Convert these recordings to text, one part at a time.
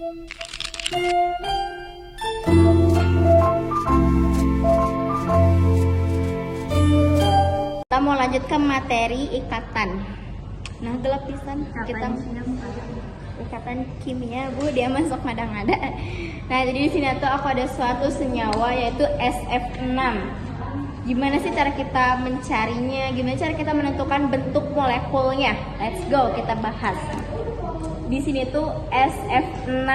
Kita mau lanjut ke materi ikatan. Nah, gelap pisan kita ikatan kimia, Bu, dia masuk ngada-ngada. Nah, jadi di sini tuh aku ada suatu senyawa yaitu SF6. Gimana sih cara kita mencarinya? Gimana cara kita menentukan bentuk molekulnya? Let's go, kita bahas. Di sini tuh SF6.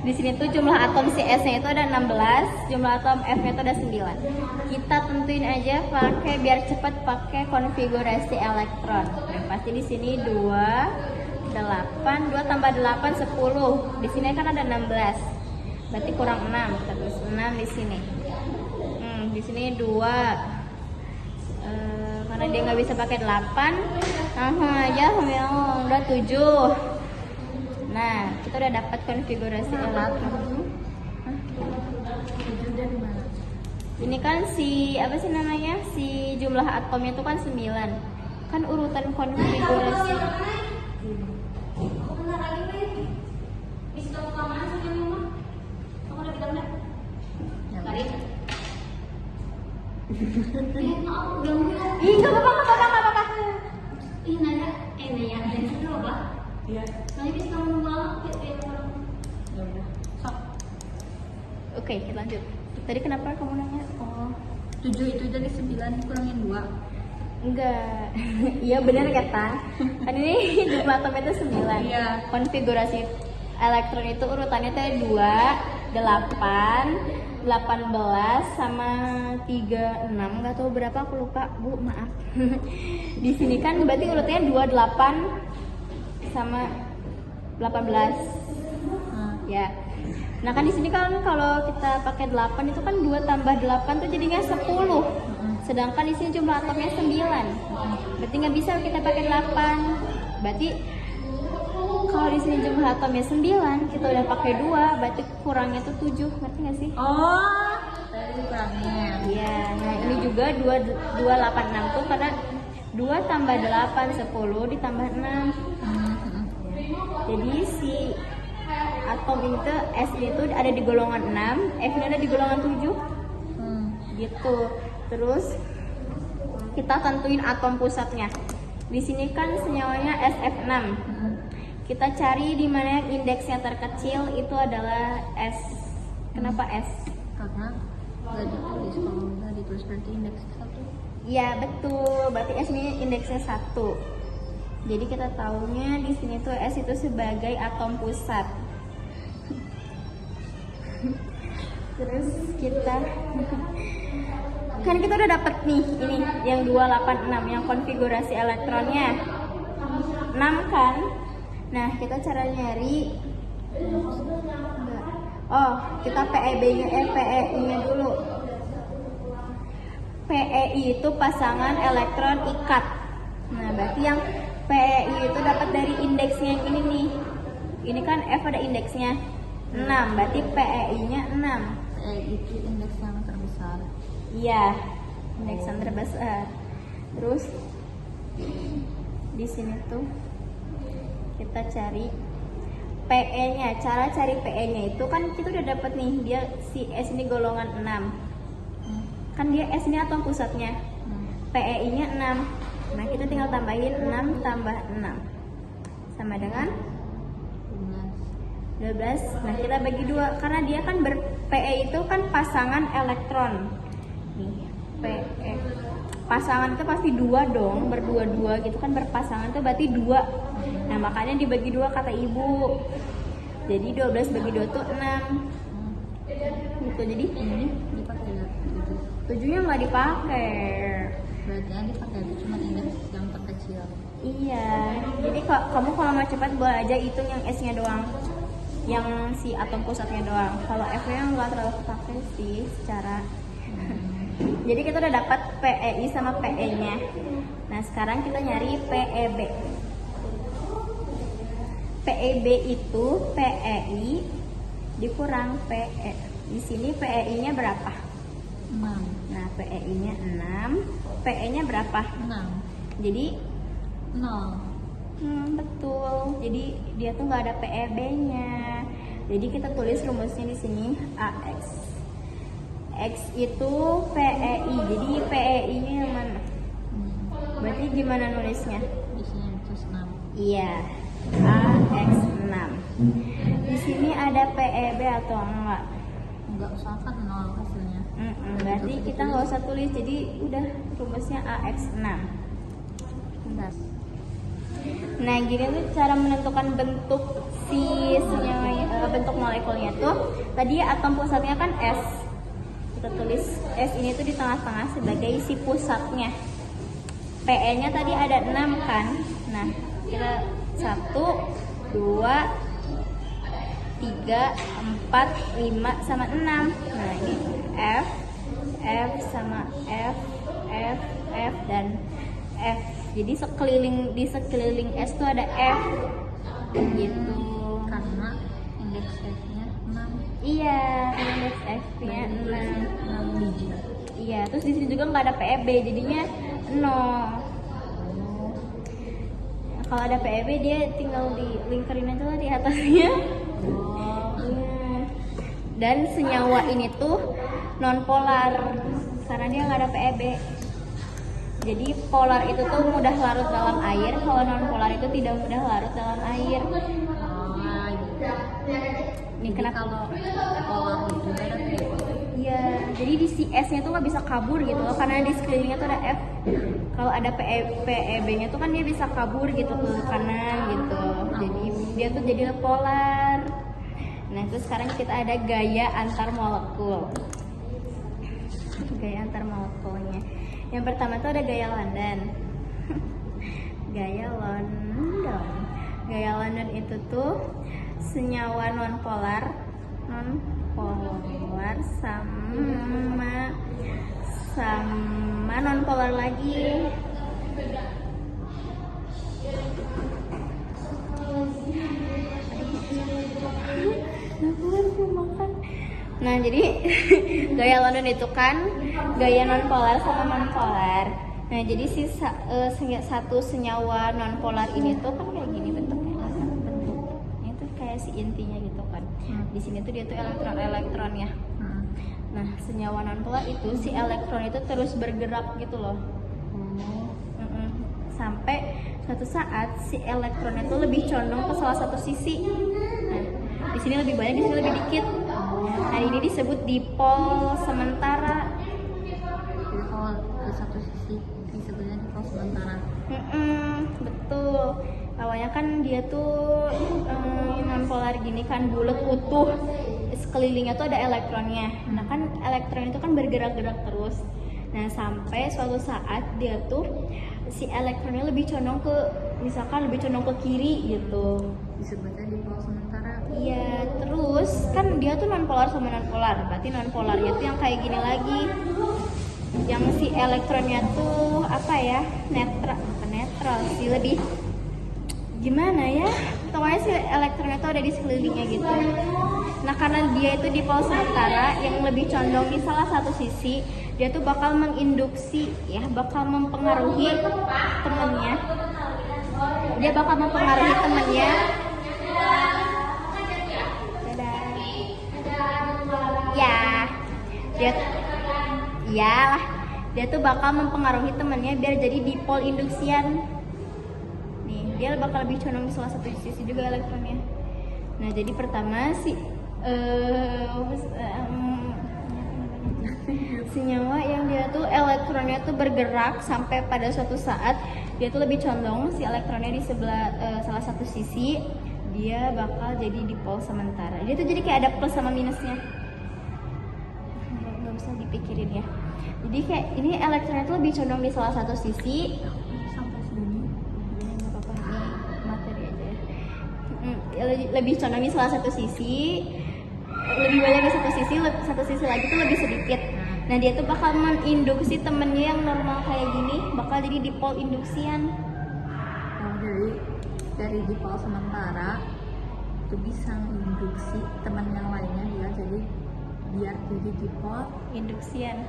Di sini tuh jumlah atom CS-nya itu ada 16, jumlah atom F-nya itu ada 9. Kita tentuin aja pakai biar cepat pakai konfigurasi elektron. Yang pasti di sini 2 8, 2 tambah 8 10. Di sini kan ada 16. Berarti kurang 6, terus 6 di sini. Di sini 2. Karena dia nggak bisa pakai 8, langsung aja udah 7. Nah, kita udah dapat konfigurasi elektron. Ini kan si apa sih namanya? Si jumlah atomnya itu kan 9. Kan urutan konfigurasi. Ih, nggak apa-apa. Ih, nanya, nanya, dan itu apa? Iya. Nanti kita mau nolak ya orang. Ya udah. Sok. Oke, kita lanjut. Tadi kenapa kamu nanya? Oh, 7 itu dari 9 kurangin 2. enggak. Iya benar kata. Kan ini jumlah atom itu 9. Iya. Konfigurasi elektron itu urutannya tuh 2, 8, 18 sama 36. Enggak tahu berapa, aku lupa, Bu, maaf. Di sini kan berarti urutnya 2, 8 sama 18. Ya. Nah, kan di sini kan kalau kita pakai 8 itu kan 2 tambah 8 tuh jadinya 10. Sedangkan di sini jumlah atomnya 9. Berarti nggak bisa kita pakai 8. Berarti kalau di sini jumlah atomnya 9, kita udah pakai 2, berarti kurangnya tuh 7. Ngerti nggak sih? Oh, tadi kurangnya. Iya. Nah, ini juga 286 tuh karena 2 tambah 8 10 ditambah 6. Jadi si atom ini tuh S ini tuh ada di golongan 6, F ini ada di golongan 7. Gitu. Terus kita tentuin atom pusatnya. Di sini kan senyawanya SF6. Kita cari di mana indeksnya terkecil, itu adalah S. Kenapa S? Karena nggak ditulis, kalau nggak ditulis berarti indeks 1. Iya, betul. Berarti S ini indeksnya 1. Jadi kita tahunya di sini tuh S itu sebagai atom pusat. Terus kita kan kita udah dapet nih ini yang 286 yang konfigurasi elektronnya 6 kan. Nah, kita cara nyari kita PEI-nya dulu. PEI itu pasangan elektron ikat. Nah, berarti yang PEI itu dapat dari indeksnya yang ini nih. Ini kan F ada indeksnya 6, berarti PEI-nya 6. PEI itu indeks yang terbesar. Iya, indeks yang terbesar. Terus di sini tuh kita cari PE-nya. Cara cari PE-nya itu kan kita udah dapat nih, dia si S ini golongan 6. Kan dia S ini atom pusatnya. PEI-nya 6. Nah, kita tinggal tambahin 6 tambah 6 sama dengan 12. Nah, kita bagi 2 karena dia kan PE itu kan pasangan elektron. Nih, PE. Pasangan itu pasti 2 dong, berdua-dua gitu kan, berpasangan itu berarti 2. Nah, makanya dibagi 2 kata ibu. Jadi 12 bagi 2 tuh 6. Gitu. Jadi ini Dipakai nggak? 7-nya nggak dipakai. Berarti yang dipakai itu cuma indeks yang terkecil. Iya. Jadi kamu kalau mau cepat boleh aja hitung yang S-nya doang. Yang si atom pusatnya doang. Kalau F-nya nggak terlalu kepake sih secara. Jadi kita udah dapat PEI sama PE-nya. Nah, sekarang kita nyari PEB. PEB itu PEI dikurang PE. Di sini PEI-nya berapa? 6. Nah, PEI-nya 6. PE-nya berapa? 6. Jadi 0. Betul. Jadi dia tuh nggak ada PEB-nya. Jadi kita tulis rumusnya di sini AX. X itu PEI. Jadi PEI-nya yang mana? Berarti gimana nulisnya? Di sini terus 6. Iya. AX6. Di sini ada PEB atau enggak? Enggak usah kan 0 hasilnya. Berarti kita nggak usah tulis. Jadi udah rumusnya AX6. Bentar. Nah, gini tuh cara menentukan bentuk si senyawa, bentuk molekulnya tuh. Tadi atom pusatnya kan S. Kita tulis S ini tuh di tengah-tengah sebagai si pusatnya. PE-nya tadi ada 6 kan. Nah, kita 1, 2, 3, 4, 5 sama 6. Nah, ini F, F sama F, F, F dan F. Jadi di sekeliling S tuh ada F. Gitu. Karena indeks F-nya 6. Iya, indeks F-nya 6. 6 biji. Iya, terus di sini juga nggak ada PEB, jadinya 0. Kalau ada PEB dia tinggal di lingkarin aja lah di atasnya. Dan senyawa ini tuh nonpolar karena dia nggak ada PEB. Jadi polar itu tuh mudah larut dalam air, kalau nonpolar itu tidak mudah larut dalam air. Ini Jadi kenapa? kalau polar itu ada PEB. Iya, jadi di si S-nya tuh nggak bisa kabur gitu loh, karena di sekelilingnya tuh ada F. Kalau ada PEB-nya tuh kan dia bisa kabur gitu ke kanan gitu. Jadi dia tuh jadi polar. Nah, terus sekarang kita ada gaya antar molekul. Gaya antar molekulnya. Yang pertama tuh ada gaya London. Gaya London. Gaya London itu tuh senyawa nonpolar sama nonpolar lagi. Nah, jadi gaya London itu kan gaya nonpolar sama nonpolar. Nah, jadi satu senyawa nonpolar ini tuh kan kayak gini bentuknya. Bentuknya tuh kayak si intinya gitu kan. Di sini tuh dia tuh elektron ya. Nah, senyawa nonpolar itu si elektron itu terus bergerak gitu loh. Sampai suatu saat si elektron itu lebih condong ke salah satu sisi. Nah, di sini lebih banyak, di sini lebih dikit. Nah, ini disebut dipol sementara. Jadi kalau ke satu sisi disebutnya dipol sementara. Betul. Awalnya kan dia tuh nonpolar gini kan, bulat utuh. Sekelilingnya tuh ada elektronnya. Nah, kan elektron itu kan bergerak-gerak terus. Nah, sampai suatu saat dia tuh si elektronnya lebih condong ke, misalkan lebih condong ke kiri gitu. Disebutnya dipol sementara. Iya, terus kan dia tuh nonpolar sama nonpolar. Berarti nonpolarnya tuh yang kayak gini lagi. Yang si elektronnya tuh apa ya? Netral sih, lebih gimana ya? Pokoknya si elektronnya tuh ada di sekelilingnya gitu. Nah, karena dia itu dipol sementara yang lebih condong di salah satu sisi, dia tuh bakal menginduksi ya, bakal mempengaruhi temennya. Dia bakal mempengaruhi temennya. Dia tuh bakal mempengaruhi temennya biar jadi dipol induksian. Nih, dia bakal lebih condong di salah satu sisi juga elektronnya. Nah, jadi pertama senyawa yang dia tuh elektronnya tuh bergerak sampai pada suatu saat dia tuh lebih condong si elektronnya di sebelah salah satu sisi, dia bakal jadi dipol sementara. Dia tuh jadi kayak ada plus sama minusnya. Nggak bisa dipikirin ya. Jadi kayak ini elektronnya tuh lebih condong di salah satu sisi. Sampai segini. Nggak apa-apa, ini materi aja ya. Lebih condong di salah satu sisi, lebih banyak di satu sisi lagi tuh lebih sedikit. Nah, dia tuh bakal menginduksi temennya yang normal kayak gini, bakal jadi dipol induksian. Oh, dari dipol sementara itu bisa menginduksi teman yang lainnya biar jadi dipol Induksian.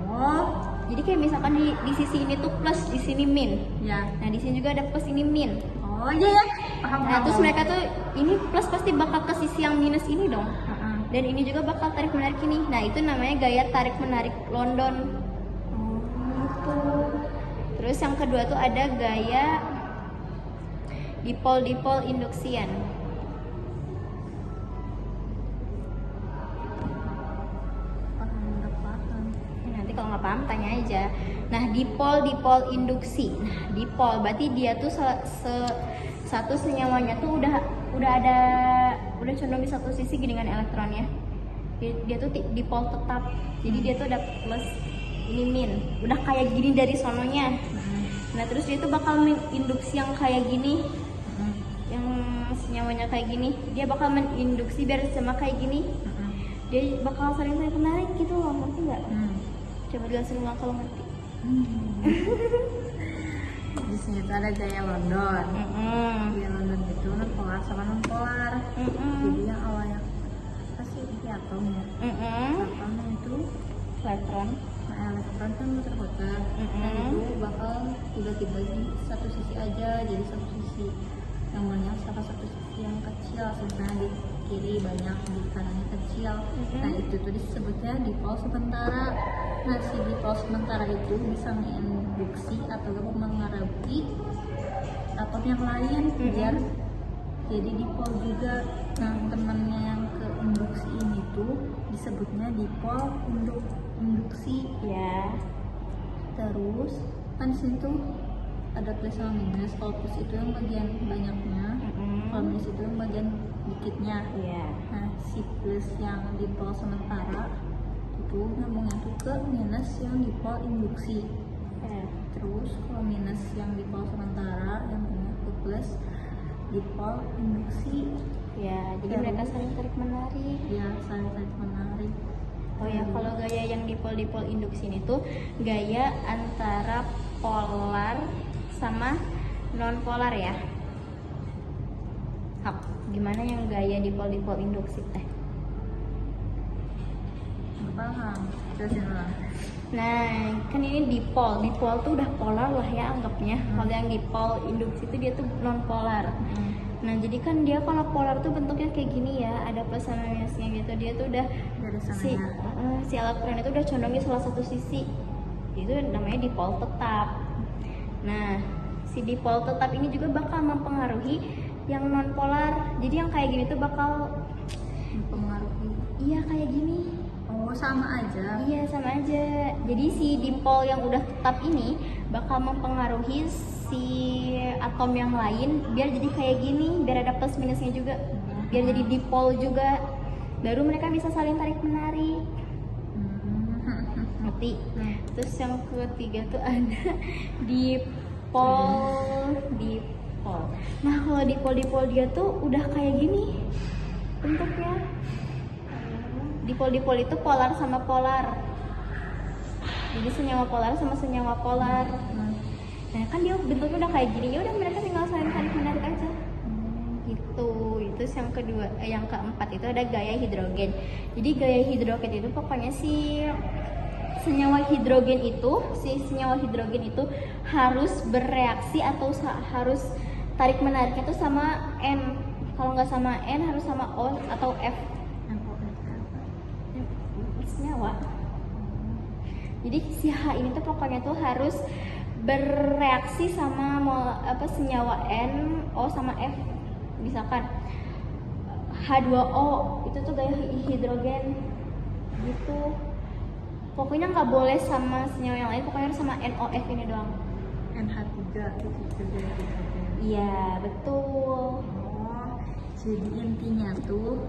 Oh, Jadi kayak misalkan di sisi ini tuh plus, di sini min. ya. Nah, di sini juga ada plus, ini min. Oh, Oh iya ya, paham. Nah terus mereka tuh ini plus pasti bakal ke sisi yang minus ini dong. Dan ini juga bakal tarik menarik ini. Nah itu namanya gaya tarik menarik London. Gitu. Terus yang kedua tuh ada gaya dipol induksian. Nanti kalau nggak paham tanya aja. Nah dipol induksi. Nah dipol berarti dia tuh satu senyawanya tuh udah condong di satu sisi dengan elektronnya. Dia tuh dipol tetap. Jadi dia tuh ada plus ini min. Udah kayak gini dari sononya. Nah terus dia tuh bakal menginduksi yang kayak gini. Yang senyawanya kayak gini, dia bakal menginduksi biar sama kayak gini. Dia bakal saling menarik gitu loh, ngerti nggak? Coba jelasin ulang kalau ngerti. Di sini tuh ada gaya London. Gaya London itu non polar sama non polar. Jadi yang awalnya apa sih ini atom ya? Atom itu Elektron. Nah, elektron kan muter-muter. Dan itu bakal tiba-tiba di satu sisi aja, jadi satu sisi yang banyak sama satu sisi yang kecil. Sebenarnya di kiri banyak, di kanannya kecil. Nah itu tuh disebutnya dipol sementara. Nah si dipol sementara itu bisa menginduksi atau mengaruhi atom yang lain biar jadi dipol juga. Nah temannya yang ke induksi ini tuh disebutnya dipol induksi Ya. Terus kan di sini tuh ada plus sama minus. Kalau plus itu yang bagian banyaknya, kalau minus itu yang bagian dikitnya. Iya. Nah si plus yang dipol sementara itu nyambungnya tuh ke minus yang dipol induksi. Terus kalau minus yang dipol sementara yang punya ke plus dipol induksi. Ya, jadi Terus, mereka saling tarik menarik. ya saling menarik. Oh ya, kalau gaya yang dipol induksi ini tuh gaya antara polar sama non polar ya. Hap, gimana yang gaya dipol induksi teh? Nggak paham, jelasin ulang. Nah, kan ini dipol tuh udah polar lah ya anggapnya. Kalau yang dipol induksi itu dia tuh non polar. Nah, jadi kan dia kalau polar tuh bentuknya kayak gini ya, ada plus sama minusnya gitu. Dia tuh udah Dari si elektron itu udah condong di salah satu sisi. Itu namanya dipol tetap. Nah, si dipol tetap ini juga bakal mempengaruhi yang non polar. Jadi yang kayak gini tuh bakal mempengaruhi. iya kayak gini. Oh sama aja. Iya sama aja. Jadi si dipol yang udah tetap ini bakal mempengaruhi si atom yang lain biar jadi kayak gini, biar ada plus minusnya juga, biar jadi dipol juga. Baru mereka bisa saling tarik menarik. Ngerti? Terus yang ketiga tuh ada dipol. Nah kalau dipol dia tuh udah kayak gini bentuknya. Dipol itu polar sama polar. Jadi senyawa polar sama senyawa polar. Nah kan dia bentuknya udah kayak gini, ya udah mereka tinggal saling tarik menarik aja. Gitu. Itu yang kedua, yang keempat itu ada gaya hidrogen. Jadi gaya hidrogen itu pokoknya si senyawa hidrogen itu harus bereaksi atau harus tarik menariknya itu sama N. Kalau nggak sama N harus sama O atau F. Senyawa. Jadi si H ini tuh pokoknya tuh harus bereaksi sama senyawa N, O sama F. Misalkan H2O itu tuh gaya hidrogen gitu. Pokoknya nggak boleh sama senyawa yang lain, pokoknya harus sama NOF ini doang. NH3 itu juga hidrogen. Iya betul. Oh, jadi intinya tuh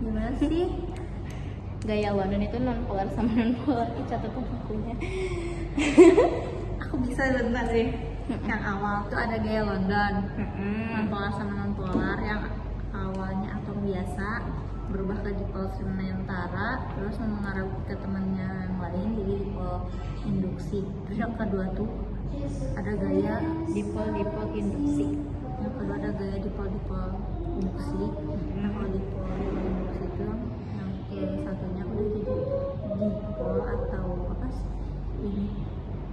gimana sih? Gaya London itu non polar sama non polar. Catatan bukunya. Aku bisa bentar deh. Yang awal tuh ada gaya London, non polar sama non polar. Yang awalnya atom biasa berubah ke dipol sementara, terus mengarah ke temannya yang lain jadi dipol induksi. Terus yang kedua tuh ada gaya Dipol induksi. Yang kedua ada gaya dipol induksi. Nah kalau dipol induksi itu yang satunya udah jadi dipol atau apa sih ini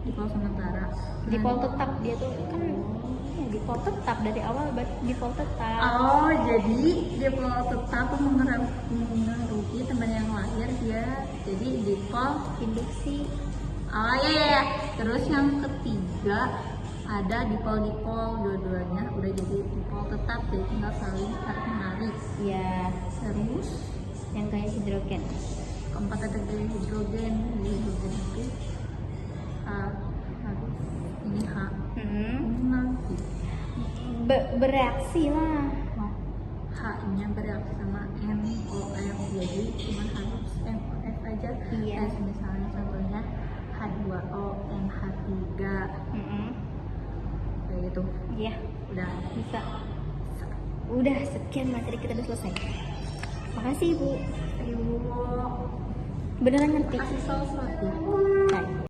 dipol sementara. Dipol tetap dia tuh kan default tetap dari awal, default tetap. Oh, jadi default tetap mengaruhi teman yang lahir dia jadi default Induksi. oh iya. Terus yang ketiga ada default dua-duanya udah jadi default tetap, jadi tinggal saling tarik menarik. Ya, Terus yang kayak hidrogen. keempat ada dari hidrogen itu harus ini H ini nanti Bereaksi lah. H-nya bereaksi sama NOF, jadi cuma harus NOF aja. Iya. Kayak misalnya contohnya H2O NH3 kayak gitu. Iya, Udah. bisa. Udah, sekian materi kita udah selesai. Makasih Ibu. Ibu Beneran ngerti? kasih saus lagi. Nah,